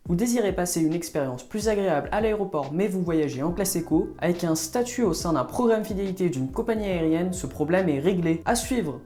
Vous désirez passer une expérience plus agréable à l'aéroport mais vous voyagez en classe éco, avec un statut au sein d'un programme fidélité d'une compagnie aérienne, ce problème est réglé. À suivre!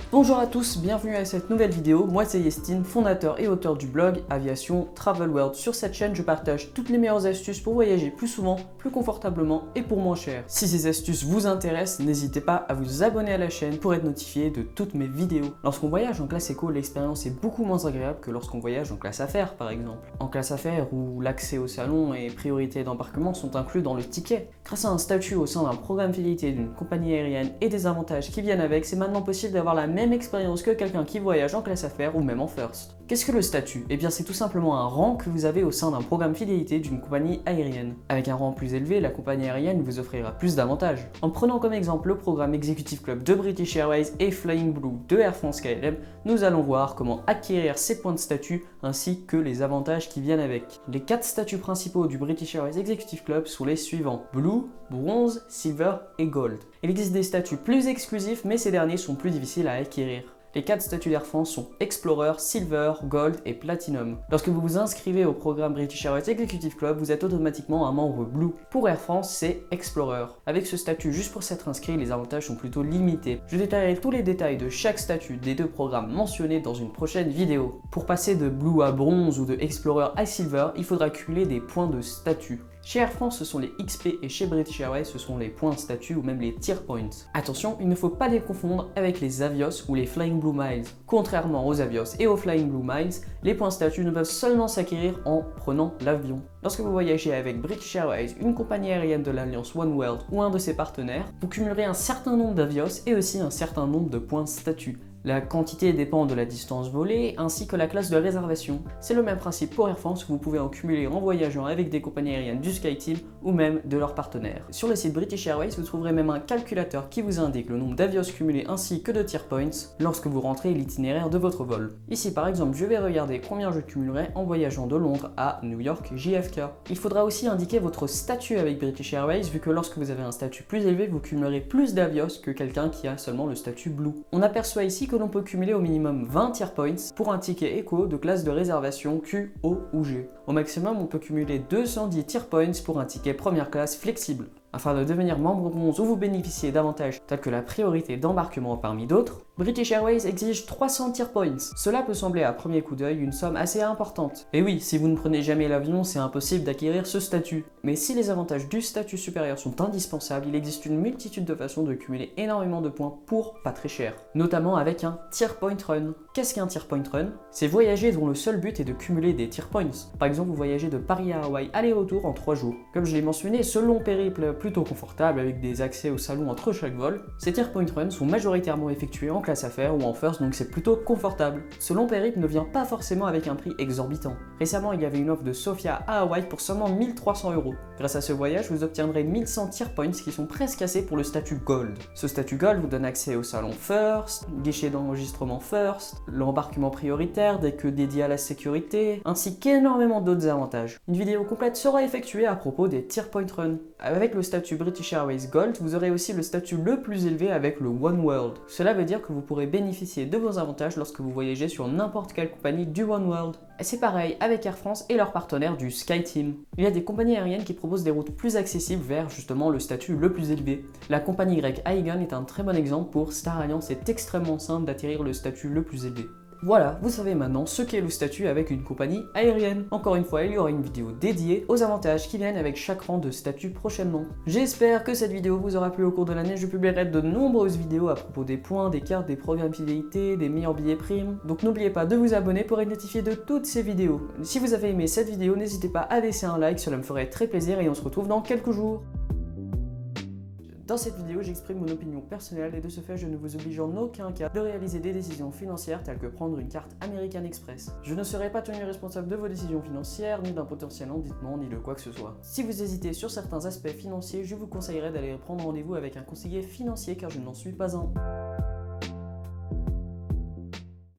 Bonjour à tous, bienvenue à cette nouvelle vidéo. Moi c'est Yestine, fondateur et auteur du blog Aviation Travel World. Sur cette chaîne, je partage toutes les meilleures astuces pour voyager plus souvent, plus confortablement et pour moins cher. Si ces astuces vous intéressent, n'hésitez pas à vous abonner à la chaîne pour être notifié de toutes mes vidéos. Lorsqu'on voyage en classe éco, l'expérience est beaucoup moins agréable que lorsqu'on voyage en classe affaires par exemple. En classe affaires, où l'accès au salon et priorité d'embarquement sont inclus dans le ticket. Grâce à un statut au sein d'un programme fidélité d'une compagnie aérienne et des avantages qui viennent avec, c'est maintenant possible d'avoir la même expérience que quelqu'un qui voyage en classe affaires ou même en first. Qu'est-ce que le statut? Eh bien c'est tout simplement un rang que vous avez au sein d'un programme fidélité d'une compagnie aérienne. Avec un rang plus élevé, la compagnie aérienne vous offrira plus d'avantages. En prenant comme exemple le programme Executive Club de British Airways et Flying Blue de Air France KLM, nous allons voir comment acquérir ces points de statut ainsi que les avantages qui viennent avec. Les 4 statuts principaux du British Airways Executive Club sont les suivants: Blue, Bronze, Silver et Gold. Il existe des statuts plus exclusifs mais ces derniers sont plus difficiles à acquérir. Les 4 statuts d'Air France sont Explorer, Silver, Gold et Platinum. Lorsque vous vous inscrivez au programme British Airways Executive Club, vous êtes automatiquement un membre Blue. Pour Air France, c'est Explorer. Avec ce statut, juste pour s'être inscrit, les avantages sont plutôt limités. Je détaillerai tous les détails de chaque statut des 2 programmes mentionnés dans une prochaine vidéo. Pour passer de Blue à Bronze ou de Explorer à Silver, il faudra cumuler des points de statut. Chez Air France, ce sont les XP et chez British Airways, ce sont les points statut ou même les tier points. Attention, il ne faut pas les confondre avec les Avios ou les Flying Blue Miles. Contrairement aux Avios et aux Flying Blue Miles, les points statut ne peuvent seulement s'acquérir en prenant l'avion. Lorsque vous voyagez avec British Airways, une compagnie aérienne de l'Alliance One World ou un de ses partenaires, vous cumulerez un certain nombre d'Avios et aussi un certain nombre de points statut. La quantité dépend de la distance volée ainsi que la classe de réservation. C'est le même principe pour Air France, vous pouvez en cumuler en voyageant avec des compagnies aériennes du SkyTeam ou même de leurs partenaires. Sur le site British Airways, vous trouverez même un calculateur qui vous indique le nombre d'avios cumulés ainsi que de tier points lorsque vous rentrez l'itinéraire de votre vol. Ici par exemple, je vais regarder combien je cumulerai en voyageant de Londres à New York JFK. Il faudra aussi indiquer votre statut avec British Airways vu que lorsque vous avez un statut plus élevé, vous cumulerez plus d'avios que quelqu'un qui a seulement le statut Blue. On aperçoit ici que l'on peut cumuler au minimum 20 tier points pour un ticket éco de classe de réservation Q, O ou G. Au maximum, on peut cumuler 210 tier points pour un ticket première classe flexible. Afin de devenir membre bronze où vous bénéficiez d'avantages tels que la priorité d'embarquement parmi d'autres, British Airways exige 300 tier points. Cela peut sembler à premier coup d'œil une somme assez importante. Et oui, si vous ne prenez jamais l'avion, c'est impossible d'acquérir ce statut. Mais si les avantages du statut supérieur sont indispensables, il existe une multitude de façons de cumuler énormément de points pour pas très cher. Notamment avec un tier point run. Qu'est-ce qu'un tier point run? C'est voyager dont le seul but est de cumuler des tier points. Par exemple, vous voyagez de Paris à Hawaï aller-retour en 3 jours. Comme je l'ai mentionné, ce long périple plutôt confortable avec des accès au salon entre chaque vol, ces tier point runs sont majoritairement effectués en classe affaires ou en first, donc c'est plutôt confortable. Ce long périple ne vient pas forcément avec un prix exorbitant. Récemment, il y avait une offre de Sofia à Hawaï pour seulement 1300 €. Grâce à ce voyage, vous obtiendrez 1100 tier points qui sont presque assez pour le statut Gold. Ce statut Gold vous donne accès au salon first, guichet d'enregistrement first, l'embarquement prioritaire, des queues dédiées à la sécurité, ainsi qu'énormément d'autres avantages. Une vidéo complète sera effectuée à propos des tier point runs. Avec le statut British Airways Gold, vous aurez aussi le statut le plus élevé avec le One World. Cela veut dire que vous pourrez bénéficier de vos avantages lorsque vous voyagez sur n'importe quelle compagnie du One World. Et c'est pareil avec Air France et leurs partenaires du SkyTeam. Il y a des compagnies aériennes qui proposent des routes plus accessibles vers justement le statut le plus élevé. La compagnie grecque Aegean est un très bon exemple pour Star Alliance, c'est extrêmement simple d'acquérir le statut le plus élevé. Voilà, vous savez maintenant ce qu'est le statut avec une compagnie aérienne. Encore une fois, il y aura une vidéo dédiée aux avantages qui viennent avec chaque rang de statut prochainement. J'espère que cette vidéo vous aura plu au cours de l'année. Je publierai de nombreuses vidéos à propos des points, des cartes, des programmes fidélité, des meilleurs billets primes. Donc n'oubliez pas de vous abonner pour être notifié de toutes ces vidéos. Si vous avez aimé cette vidéo, n'hésitez pas à laisser un like, cela me ferait très plaisir et on se retrouve dans quelques jours. Dans cette vidéo, j'exprime mon opinion personnelle et de ce fait, je ne vous oblige en aucun cas de réaliser des décisions financières telles que prendre une carte American Express. Je ne serai pas tenu responsable de vos décisions financières, ni d'un potentiel endettement, ni de quoi que ce soit. Si vous hésitez sur certains aspects financiers, je vous conseillerais d'aller prendre rendez-vous avec un conseiller financier car je n'en suis pas un.